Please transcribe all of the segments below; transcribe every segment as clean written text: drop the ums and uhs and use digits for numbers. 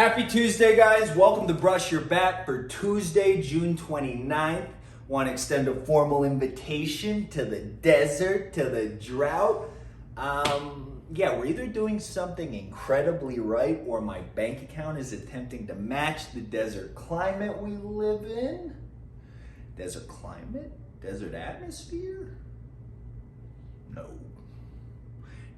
Happy Tuesday, guys. Welcome to Brush Your Bat for Tuesday, June 29th. Want to extend a formal invitation to the desert, to the drought. We're either doing something incredibly right or my bank account is attempting to match the desert climate we live in. Desert climate? Desert atmosphere? No.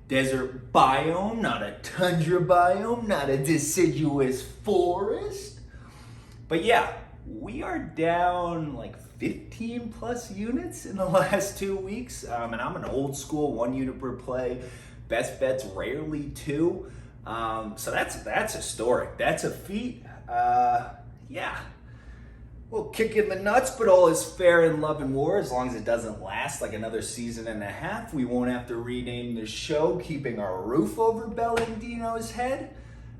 Desert biome, not a tundra biome, not a deciduous forest. But yeah, we are down like 15 plus units in the last 2 weeks. And I'm an old school 1 unit per play. Best bets rarely 2. So that's historic. That's a feat. We'll kick in the nuts, but all is fair in love and war as long as it doesn't last like another season and a half. We won't have to rename the show, keeping our roof over Bellendino's head.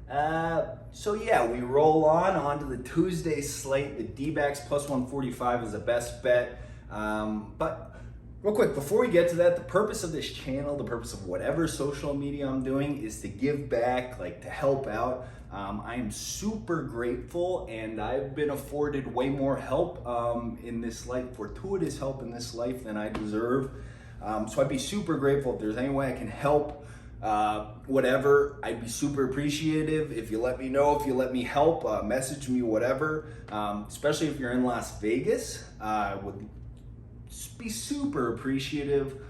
We roll on to the Tuesday slate. The DBacks plus 145 is the best bet. But real quick, before we get to that, the purpose of this channel, the purpose of whatever social media I'm doing is to give back, to help out. I am super grateful, and I've been afforded way more help in this life, fortuitous help in this life than I deserve. So I'd be super grateful if there's any way I can help, whatever. I'd be super appreciative if you let me know, if you let me help, message me, whatever. Especially if you're in Las Vegas, I would be super appreciative.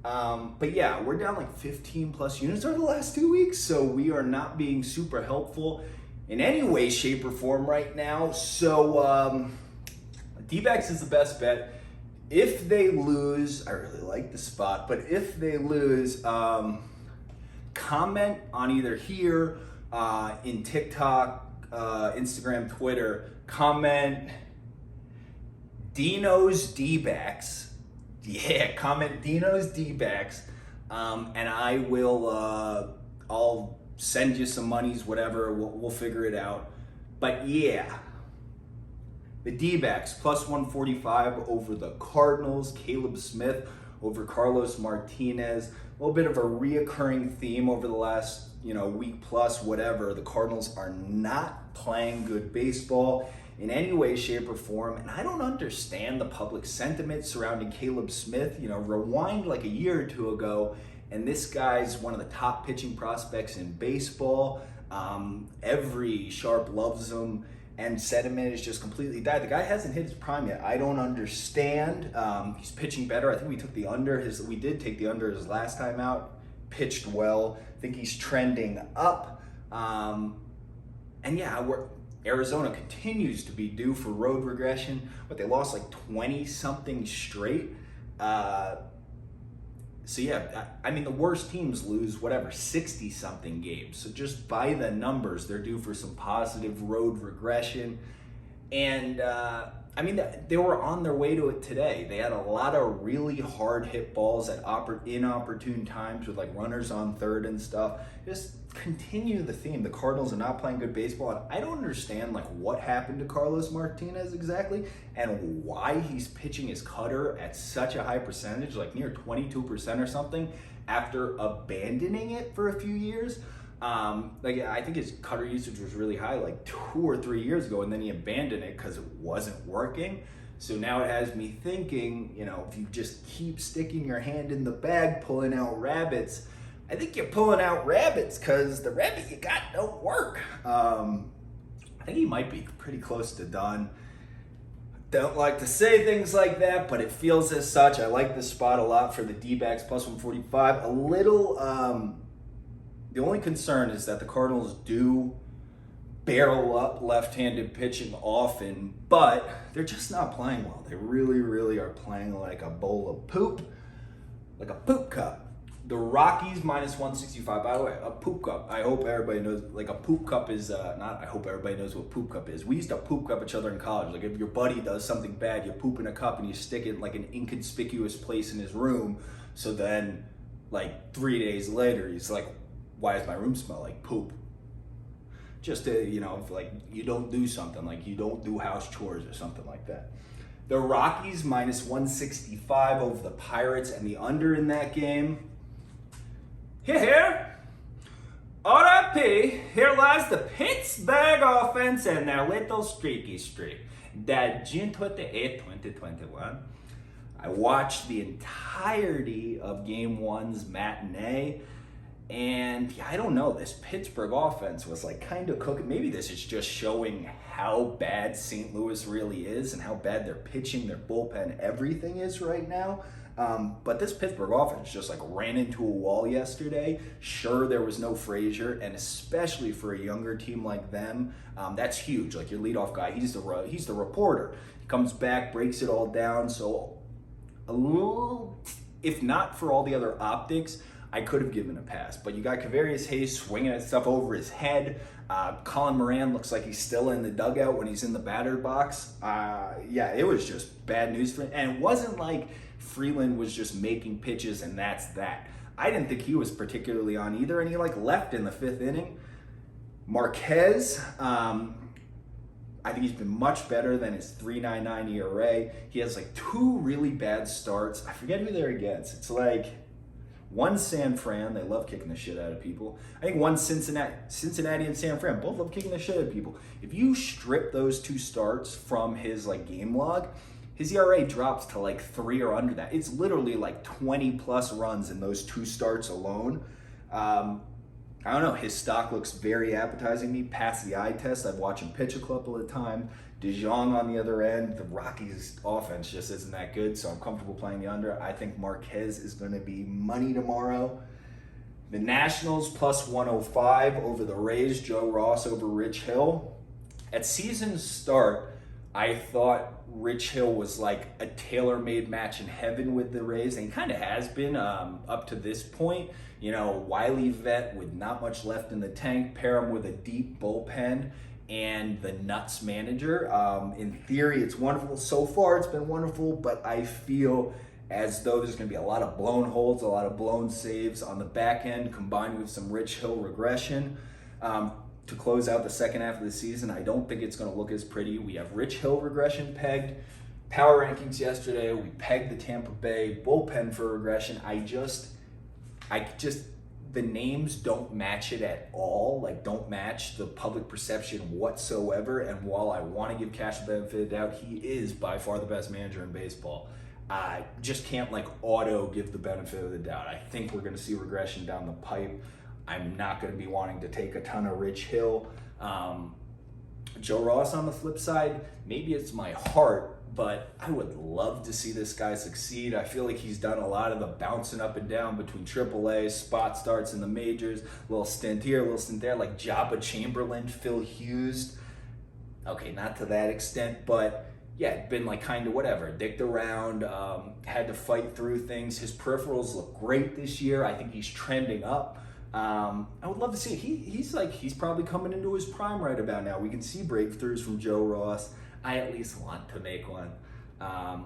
We're down like 15 plus units over the last 2 weeks, so we are not being super helpful in any way, shape, or form right now. So DBacks is the best bet. If they lose, I really like the spot, but if they lose, comment on either here, in TikTok, Instagram, Twitter, comment Dino's DBacks. Yeah, comment Dino's DBacks, and I will, I'll send you some monies, whatever, we'll figure it out. But yeah, the DBacks plus 145 over the Cardinals, Caleb Smith over Carlos Martinez. A little bit of a reoccurring theme over the last, week plus, whatever. The Cardinals are not playing good baseball in any way, shape, or form. And I don't understand the public sentiment surrounding Caleb Smith. Rewind like a year or two ago, and this guy's one of the top pitching prospects in baseball. Every sharp loves him, and sentiment is just completely died. The guy hasn't hit his prime yet. I don't understand. He's pitching better. I think we took the under. We did take the under his last time out. Pitched well. I think he's trending up. Arizona continues to be due for road regression, but they lost like 20-something straight. The worst teams lose 60-something games. So just by the numbers, they're due for some positive road regression. And they were on their way to it today. They had a lot of really hard hit balls at inopportune times with runners on third and stuff. Just continue the theme. The Cardinals are not playing good baseball, and I don't understand what happened to Carlos Martinez exactly and why he's pitching his cutter at such a high percentage, near 22% or something, after abandoning it for a few years. I think his cutter usage was really high 2 or 3 years ago, and then he abandoned it because it wasn't working. So now it has me thinking, if you just keep sticking your hand in the bag, pulling out rabbits, I think you're pulling out rabbits because the rabbit you got don't work. I think he might be pretty close to done. Don't like to say things like that, but it feels as such. I like this spot a lot for the DBacks plus 145. The only concern is that the Cardinals do barrel up left-handed pitching often, but they're just not playing well. They really, really are playing like a bowl of poop, like a poop cup. The Rockies minus 165. By the way, a poop cup. I hope everybody knows. A poop cup is not. I hope everybody knows what poop cup is. We used to poop cup each other in college. If your buddy does something bad, you poop in a cup and you stick it in an inconspicuous place in his room. So then, 3 days later, he's like, "Why does my room smell like poop?" Just to, if you don't do something, you don't do house chores or something like that. The Rockies minus 165 over the Pirates, and the under in that game. Here. RIP, here lies the Pittsburgh offense and their little streaky streak. That June 28th, 2021, I watched the entirety of Game 1's matinee, and I don't know, this Pittsburgh offense was like kind of cooking. Maybe this is just showing how bad St. Louis really is and how bad their pitching, their bullpen, everything is right now. But this Pittsburgh offense just like ran into a wall yesterday. Sure, there was no Frazier, and especially for a younger team like them, that's huge. Like your leadoff guy, he's the reporter. He comes back, breaks it all down. So a little, if not for all the other optics, I could have given a pass. But you got Kavarius Hayes swinging at stuff over his head. Colin Moran looks like he's still in the dugout when he's in the batter box. Yeah, it was just bad news for him. And it wasn't like Freeland was just making pitches and that's that. I didn't think he was particularly on either, and he like left in the 5th inning. Marquez, I think he's been much better than his 3.99 ERA. He has like 2 really bad starts. I forget who they're against. It's like one San Fran, they love kicking the shit out of people. I think one Cincinnati and San Fran, both love kicking the shit out of people. If you strip those 2 starts from his like game log, his ERA drops to like 3 or under that. It's literally like 20 plus runs in those 2 starts alone. I don't know, his stock looks very appetizing to me. Past the eye test, I've watched him pitch a couple of times. DeJong on the other end, the Rockies offense just isn't that good, so I'm comfortable playing the under. I think Marquez is going to be money tomorrow. The Nationals plus 105 over the Rays, Joe Ross over Rich Hill. At season start, I thought Rich Hill was like a tailor-made match in heaven with the Rays, and he kind of has been up to this point. You know, wily vet with not much left in the tank, pair him with a deep bullpen and the nuts manager. In theory, it's wonderful. So far, it's been wonderful, but I feel as though there's going to be a lot of blown holds, a lot of blown saves on the back end, combined with some Rich Hill regression. To close out the second half of the season, I don't think it's going to look as pretty. We have Rich Hill regression pegged. Power rankings yesterday, we pegged the Tampa Bay bullpen for regression. I just, the names don't match it at all. Like, don't match the public perception whatsoever. And while I want to give Cash the benefit of the doubt, he is by far the best manager in baseball. I just can't like auto give the benefit of the doubt. I think we're going to see regression down the pipe. I'm not going to be wanting to take a ton of Rich Hill. Joe Ross on the flip side, maybe it's my heart, but I would love to see this guy succeed. I feel like he's done a lot of the bouncing up and down between AAA, spot starts in the majors, little stint here, little stint there, like Jabba Chamberlain, Phil Hughes. Okay, not to that extent, but yeah, been like kind of whatever, dicked around, had to fight through things. His peripherals look great this year. I think he's trending up. I would love to see it. He's probably coming into his prime right about now. We can see breakthroughs from Joe Ross. I at least want to make one.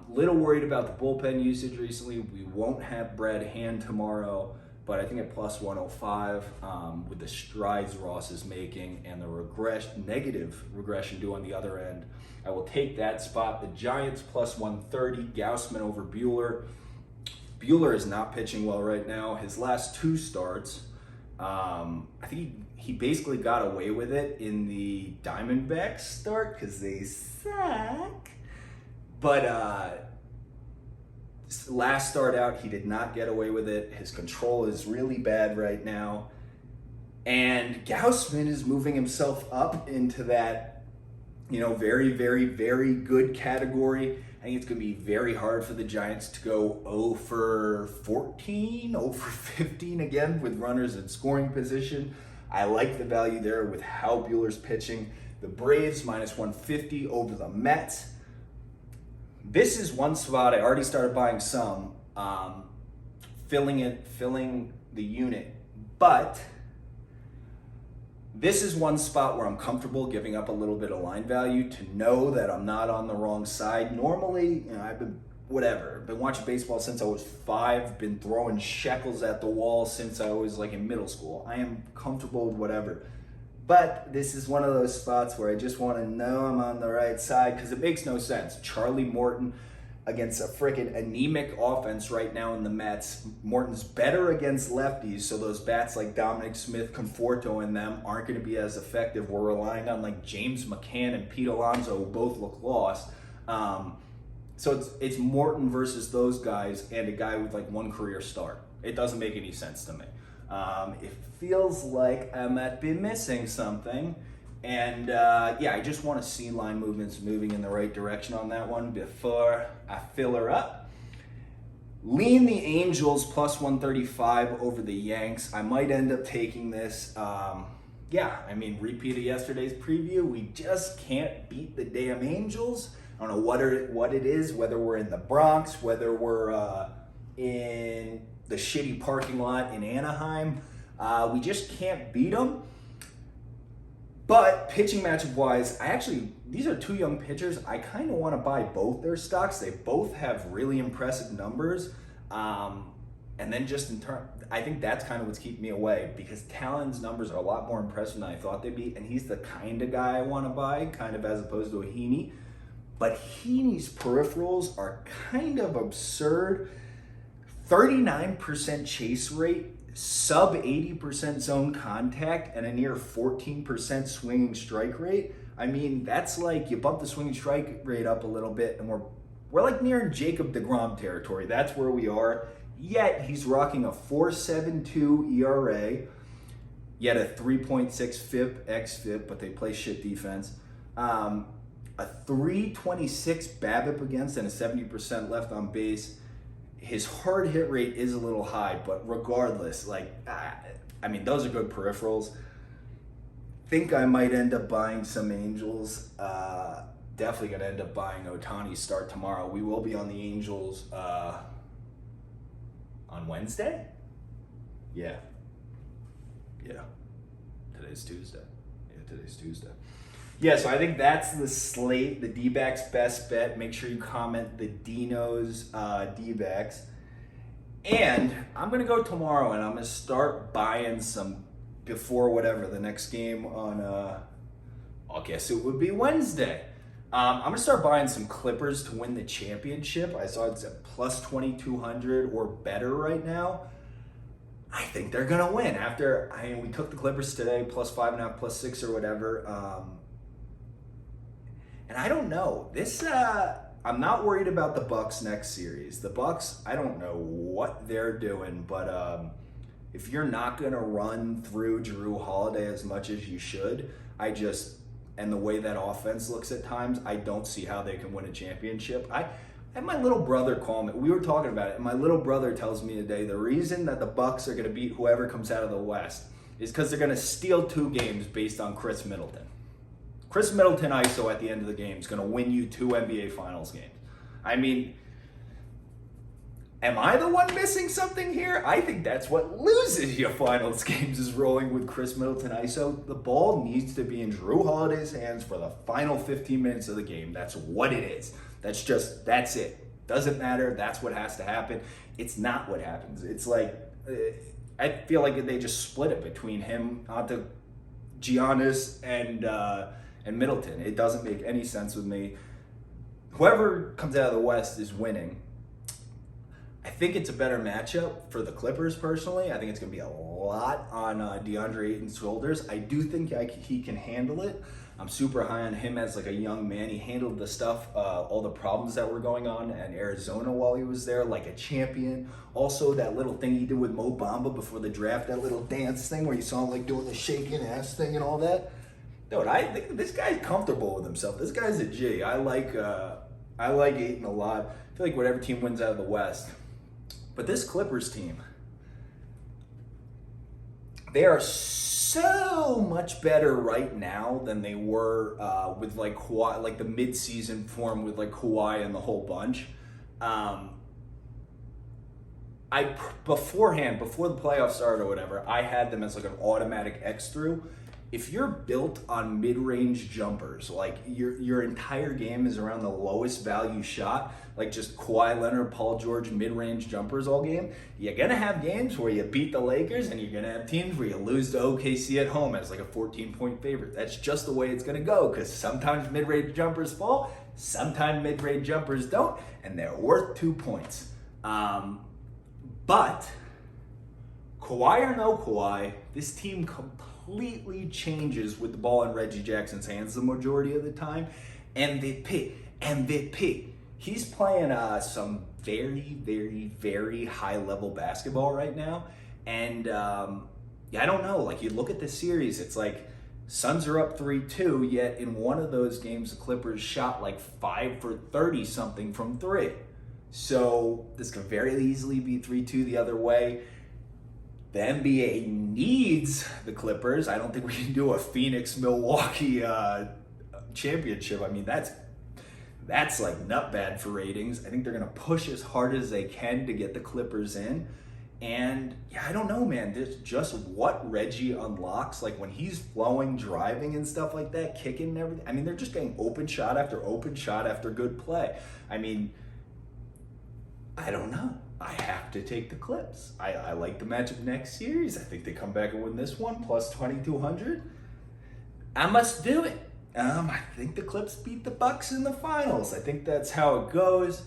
Little worried about the bullpen usage recently. We won't have Brad Hand tomorrow, but I think at plus 105 with the strides Ross is making and the negative regression due on the other end, I will take that spot. The Giants plus 130, Gausman over Buehler. Buehler is not pitching well right now. His last 2 starts, I think he basically got away with it in the Diamondbacks start because they suck. But last start out, he did not get away with it. His control is really bad right now. And Gausman is moving himself up into that, very, very, very good category. I think it's going to be very hard for the Giants to go 0 for 14, 0 for 15 again with runners in scoring position. I like the value there with how Buehler's pitching. The Braves minus 150 over the Mets. This is one spot I already started buying some, filling the unit. But this is one spot where I'm comfortable giving up a little bit of line value to know that I'm not on the wrong side. Normally, I've been watching baseball since I was 5, been throwing shekels at the wall since I was like in middle school. I am comfortable with whatever. But this is one of those spots where I just want to know I'm on the right side because it makes no sense. Charlie Morton, against a freaking anemic offense right now in the Mets. Morton's better against lefties, so those bats like Dominic Smith, Conforto, and them aren't going to be as effective. We're relying on like James McCann and Pete Alonso, who both look lost. So it's Morton versus those guys and a guy with like one career start. It doesn't make any sense to me. It feels like I might be missing something. And I just want to see line movements moving in the right direction on that one before I fill her up. Lean the Angels plus 135 over the Yanks. I might end up taking this. Repeat of yesterday's preview. We just can't beat the damn Angels. I don't know what it is, whether we're in the Bronx, whether we're in the shitty parking lot in Anaheim. We just can't beat them. But pitching matchup wise, these are two young pitchers. I kind of want to buy both their stocks. They both have really impressive numbers. And then just in turn, I think that's kind of what's keeping me away because Talon's numbers are a lot more impressive than I thought they'd be. And he's the kind of guy I want to buy, kind of as opposed to a Heaney. But Heaney's peripherals are kind of absurd. 39% chase rate, sub 80% zone contact, and a near 14% swinging strike rate. I mean, that's like you bump the swinging strike rate up a little bit, and we're like nearing Jacob deGrom territory. That's where we are. Yet he's rocking a 4.72 ERA, yet a 3.6 FIP xFIP, but they play shit defense. A 3.26 BABIP against and a 70% left on base. His hard hit rate is a little high, but regardless, those are good peripherals. Think I might end up buying some Angels. Definitely going to end up buying Ohtani's start tomorrow. We will be on the Angels on Wednesday? Yeah. Today's Tuesday. Yeah, so I think that's the slate, the DBacks best bet. Make sure you comment the Dino's DBacks. And I'm going to go tomorrow and I'm going to start buying some before whatever the next game on, I guess it would be Wednesday. I'm going to start buying some Clippers to win the championship. I saw it's at plus 2,200 or better right now. I think they're going to win. We took the Clippers today, plus 5.5, plus 6 or whatever. And I don't know. I'm not worried about the Bucks next series. The Bucks, I don't know what they're doing, but if you're not going to run through Jrue Holiday as much as you should, and the way that offense looks at times, I don't see how they can win a championship. I had my little brother call me. We were talking about it, and my little brother tells me today the reason that the Bucks are going to beat whoever comes out of the West is because they're going to steal 2 games based on Chris Middleton. Chris Middleton ISO at the end of the game is going to win you 2 NBA Finals games. I mean, am I the one missing something here? I think that's what loses you Finals games is rolling with Chris Middleton ISO. The ball needs to be in Jrue Holiday's hands for the final 15 minutes of the game. That's what it is. That's it. Doesn't matter. That's what has to happen. It's not what happens. It's like, I feel like they just split it between him, Giannis, and Middleton. It doesn't make any sense with me. Whoever comes out of the West is winning. I think it's a better matchup for the Clippers personally. I think it's going to be a lot on DeAndre Ayton's shoulders. I do think he can handle it. I'm super high on him as like a young man. He handled the stuff, all the problems that were going on in Arizona while he was there like a champion. Also, that little thing he did with Mo Bamba before the draft, that little dance thing where you saw him like doing the shaking ass thing and all that. Dude, I think this guy's comfortable with himself. This guy's a G. I like Ayton a lot. I feel like whatever team wins out of the West. But this Clippers team, they are so much better right now than they were with like Kawhi, like the mid-season form with like Kawhi and the whole bunch. Before the playoffs started or whatever, I had them as like an automatic X through. if you're built on mid-range jumpers, like your entire game is around the lowest value shot, like just Kawhi Leonard, Paul George, mid-range jumpers all game, you're gonna have games where you beat the Lakers, and you're gonna have teams where you lose to OKC at home as like a 14-point favorite. That's just the way it's gonna go, because sometimes mid-range jumpers fall, sometimes mid-range jumpers don't, and they're worth 2 points. But Kawhi or no Kawhi, this team completely changes with the ball in Reggie Jackson's hands the majority of the time. MVP. He's playing some very, very, very high level basketball right now. And I don't know. Like, you look at the series, it's like Suns are up 3-2, yet in one of those games, the Clippers shot like 5 for 30 something from 3. So this could very easily be 3-2 the other way. The NBA needs the Clippers. I don't think we can do a Phoenix-Milwaukee championship. I mean, that's like nut bad for ratings. I think they're going to push as hard as they can to get the Clippers in. And yeah, I don't know, man. There's just what Reggie unlocks, like when he's flowing, driving and stuff like that, kicking and everything. I mean, they're just getting open shot after good play. I mean, I don't know. I have to take the Clips. I like the matchup next series. I think they come back and win this one, plus 2,200. I must do it. I think the Clips beat the Bucks in the finals. I think that's how it goes.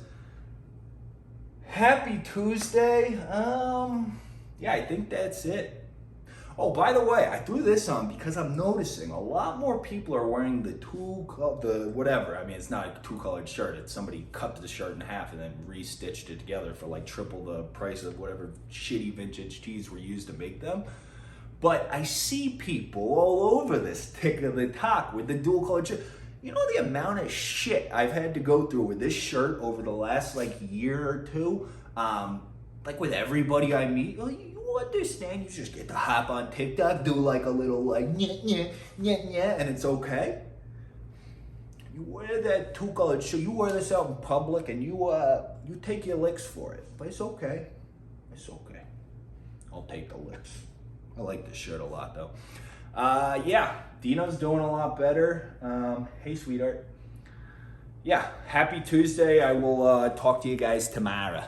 Happy Tuesday. Yeah, I think that's it. Oh, by the way, I threw this on because I'm noticing a lot more people are wearing the whatever. I mean, it's not a two-colored shirt. It's somebody cut the shirt in half and then re-stitched it together for like triple the price of whatever shitty vintage tees were used to make them. But I see people all over this tick of the talk with the dual-colored shirt. You know the amount of shit I've had to go through with this shirt over the last like year or two? Like with everybody I meet, understand, you just get to hop on TikTok, do like a little like and it's okay. You wear that two-colored shirt, you wear this out in public, and you take your licks for it. But it's okay. It's okay. I'll take the licks. I like this shirt a lot though. Yeah, Dino's doing a lot better. Hey, sweetheart. Yeah, happy Tuesday. I will talk to you guys tomorrow.